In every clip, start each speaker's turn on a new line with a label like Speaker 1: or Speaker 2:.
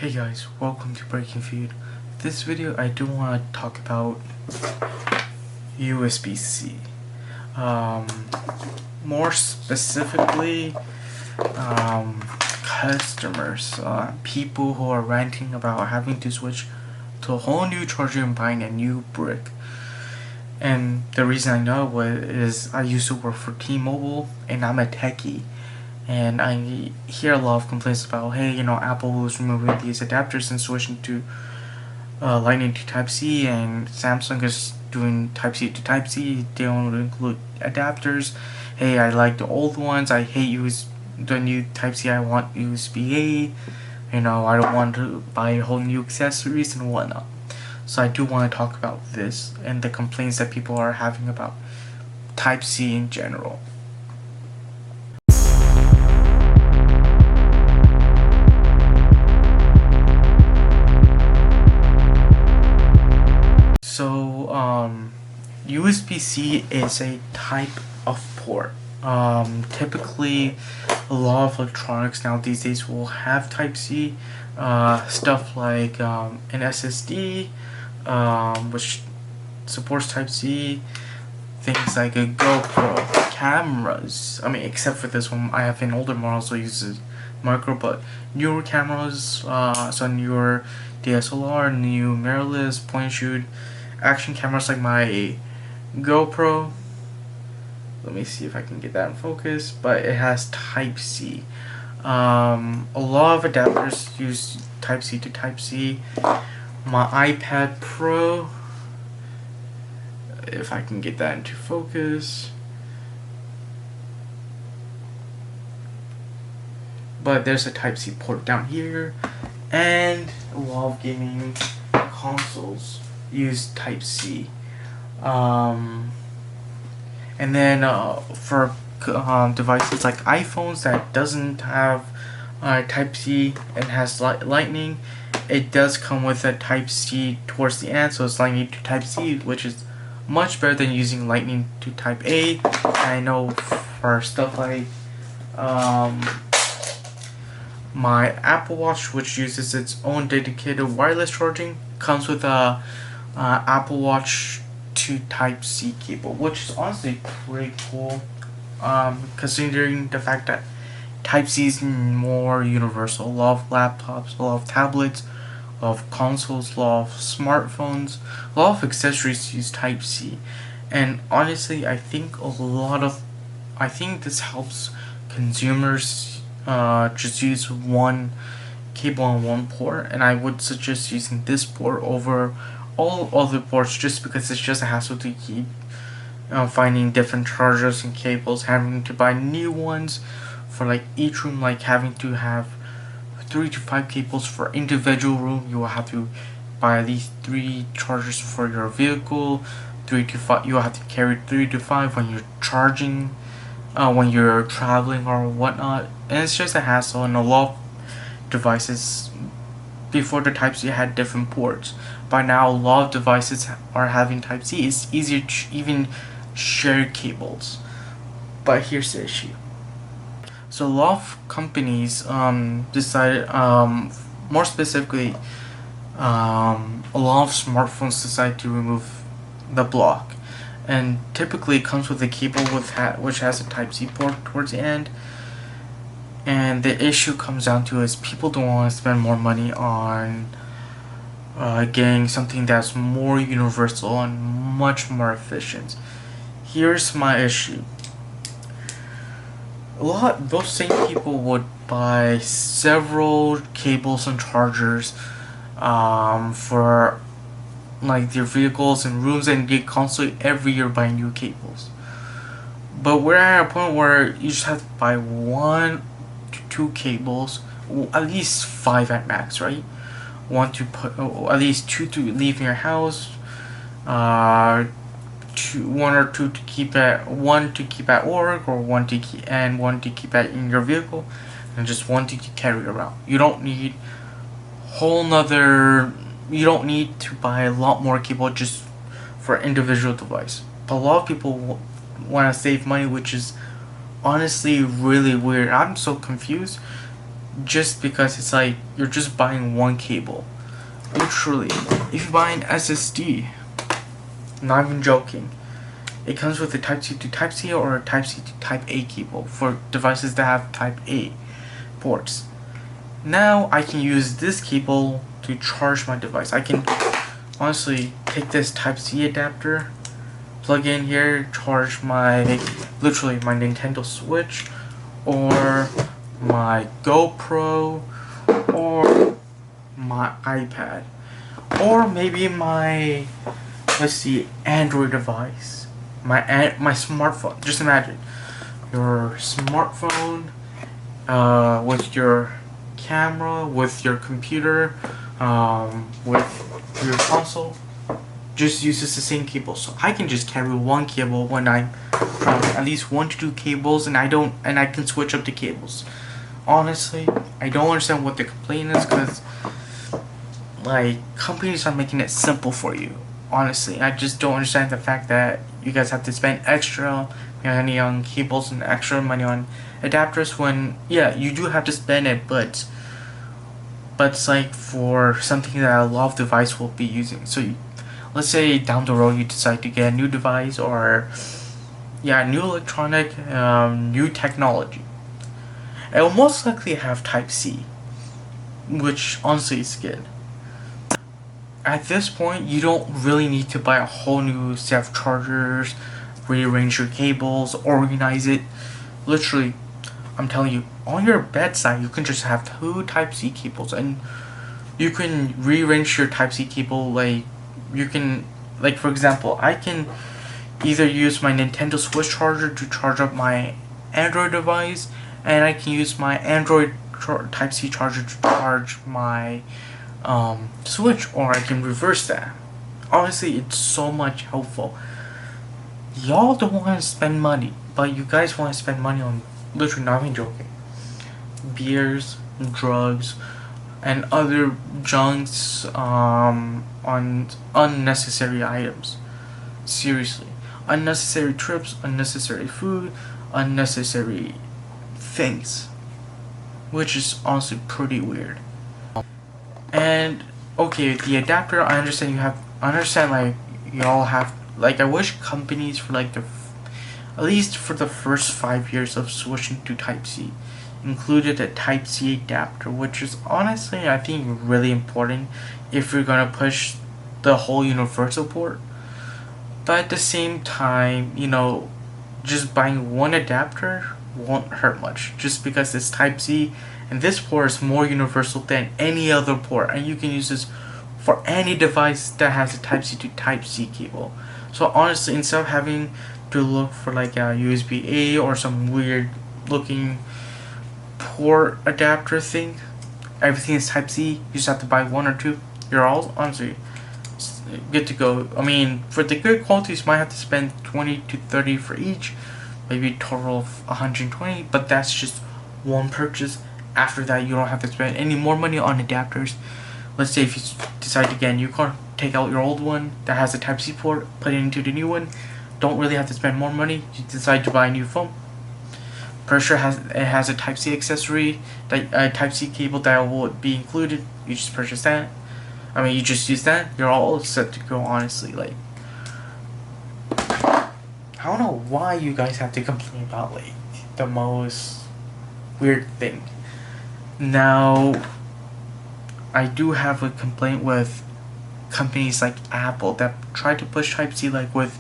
Speaker 1: Hey guys, welcome to Breaking Feed. This video I do want to talk about USB-C. More specifically, customers, people who are ranting about having to switch to a whole new charger and buying a new brick. And the reason I know is I used to work for T-Mobile and I'm a techie. And I hear a lot of complaints about, hey, Apple is removing these adapters and switching to Lightning to Type-C, and Samsung is doing Type-C to Type-C. They don't include adapters. Hey, I like the old ones. I hate the new Type-C. I want USB-A. I don't want to buy a whole new accessories and whatnot. So I do want to talk about this and the complaints that people are having about Type-C in general. So, USB-C is a type of port. Typically, a lot of electronics now these days will have Type-C. Stuff like an SSD, which supports Type-C. Things like a GoPro, cameras. Except for this one, I have an older model, so it uses micro, but newer cameras, so newer DSLR, new mirrorless, point and shoot, action cameras like my GoPro. Let me see if I can get that in focus, but it has Type-C. A lot of adapters use Type-C to Type-C. My iPad Pro, if I can get that into focus. But there's a Type-C port down here, and a lot of gaming consoles use Type-C. And then for devices like iPhones that doesn't have Type-C and has Lightning, it does come with a Type-C towards the end, so it's Lightning to Type-C, which is much better than using Lightning to Type-A. I know for stuff like my Apple Watch, which uses its own dedicated wireless charging, comes with a Apple Watch to Type-C cable, which is honestly pretty cool, considering the fact that Type-C is more universal. A lot of laptops, a lot of tablets, a lot of consoles, a lot of smartphones, a lot of accessories use Type-C. And honestly, I think this helps consumers just use one cable on one port, and I would suggest using this port over all other ports just because it's just a hassle to keep finding different chargers and cables, having to buy new ones for like each room, like having to have 3 to 5 cables for individual room. You will have to buy at least 3 chargers for your vehicle. 3 to 5, you will have to carry 3 to 5 when you're charging, when you're traveling or whatnot, and it's just a hassle. And a lot of devices before the Type-C had different ports. By now, a lot of devices are having Type-C. It's easier to even share cables. But here's the issue. So a lot of companies decided, more specifically, a lot of smartphones decide to remove the block, and typically it comes with a cable which has a Type-C port towards the end. And the issue comes down to is people don't want to spend more money on getting something that's more universal and much more efficient. Here's my issue. Those same people would buy several cables and chargers for like their vehicles and rooms, and get constantly every year buying new cables. But we're at a point where you just have to buy 1 to 2 cables, at least 5 at max, right? 1 to put at least 2 to leave your house, 1 or 2 to keep at work, or 1 to keep in your vehicle, and just 1 to carry around. You don't need you don't need to buy a lot more cable just for individual device. But a lot of people want to save money, which is honestly really weird. I'm so confused. just because it's like you're just buying one cable. Literally, if you buy an SSD, not even joking, it comes with a Type-C to Type-C or a Type-C to Type-A cable for devices that have Type-A ports. Now I can use this cable to charge my device. I can honestly take this Type-C adapter, plug in here, charge literally my Nintendo Switch, or my GoPro, or my iPad, or maybe my, Android device, my smartphone. Just imagine your smartphone with your camera, with your computer, with your console, just uses the same cable. So I can just carry one cable when I'm traveling, at least 1 to 2 cables, and I can switch up the cables. Honestly, I don't understand what the complaint is, because like, companies are making it simple for you. Honestly, I just don't understand the fact that you guys have to spend extra money on cables and extra money on adapters when, yeah, you do have to spend it, but it's like for something that a lot of device will be using. So let's say down the road you decide to get a new device, or new electronic, new technology. It will most likely have Type-C, which honestly is good. At this point, you don't really need to buy a whole new set of chargers, rearrange your cables, organize it. Literally, I'm telling you, on your bedside, you can just have 2 Type-C cables, and you can rearrange your Type-C cable. Like, you can, like, for example, I can either use my Nintendo Switch charger to charge up my Android device, and I can use my Android Type-C charger to charge my Switch, or I can reverse that. Honestly, it's so much helpful. Y'all don't want to spend money, but you guys want to spend money on, literally, not even joking, beers, drugs, and other junks, on unnecessary items. Seriously, unnecessary trips, unnecessary food, unnecessary things, which is honestly pretty weird. And okay, the adapter, I understand like, y'all have, like, I wish companies for like at least for the first 5 years of switching to Type-C included a Type-C adapter, which is honestly, I think, really important if you're gonna push the whole universal port. But at the same time, just buying one adapter won't hurt much, just because it's Type-C, and this port is more universal than any other port, and you can use this for any device that has a Type-C to Type-C cable. So honestly, instead of having to look for like a USB-A or some weird looking port adapter thing, everything is Type-C, you just have to buy 1 or 2, you're all honestly good to go. I mean, for the good qualities, you might have to spend 20 to 30 for each, maybe a total of 120, but that's just one purchase. After that, you don't have to spend any more money on adapters. Let's say if you decide to get a new car, take out your old one that has a Type-C port, put it into the new one. Don't really have to spend more money. You decide to buy a new phone. Pretty sure it has a Type-C accessory, a Type-C cable that will be included. You just purchase that. I mean, you just use that. You're all set to go. Honestly, like, I don't know why you guys have to complain about like the most weird thing. Now, I do have a complaint with companies like Apple that try to push Type-C, like with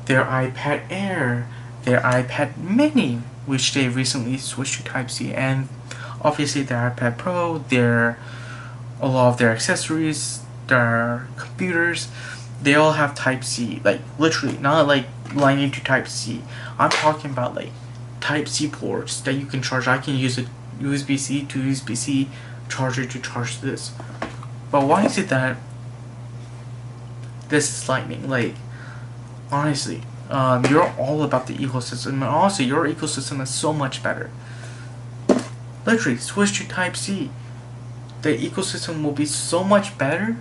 Speaker 1: their iPad Air, their iPad Mini, which they recently switched to Type-C, and obviously their iPad Pro, a lot of their accessories, their computers, they all have Type-C, like literally, not like Lightning to Type-C. I'm talking about like Type-C ports that you can charge. I can use a USB-C to USB-C charger to charge this. But why is it that this is Lightning? Like, honestly, you're all about the ecosystem, and honestly, your ecosystem is so much better. Literally, switch to Type-C. The ecosystem will be so much better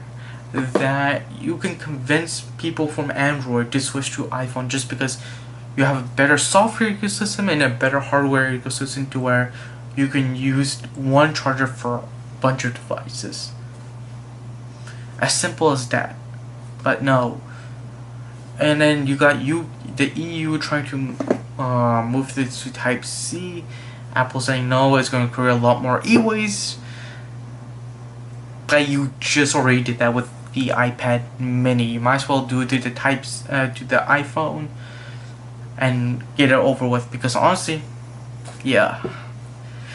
Speaker 1: that you can convince people from Android to switch to iPhone, just because you have a better software ecosystem and a better hardware ecosystem, to where you can use one charger for a bunch of devices. As simple as that. But no. And then you got the EU trying to move this to Type C. Apple saying no, it's going to create a lot more e-waste. But you just already did that with the iPad Mini. You might as well do it to the to the iPhone and get it over with. Because honestly, yeah,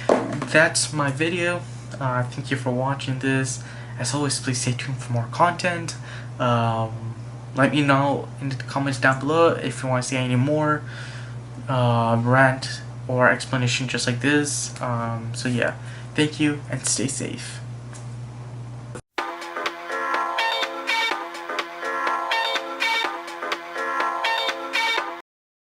Speaker 1: that's my video. Thank you for watching this. As always, please stay tuned for more content. Let me know in the comments down below if you want to see any more rant or explanation just like this. So yeah, thank you and stay safe.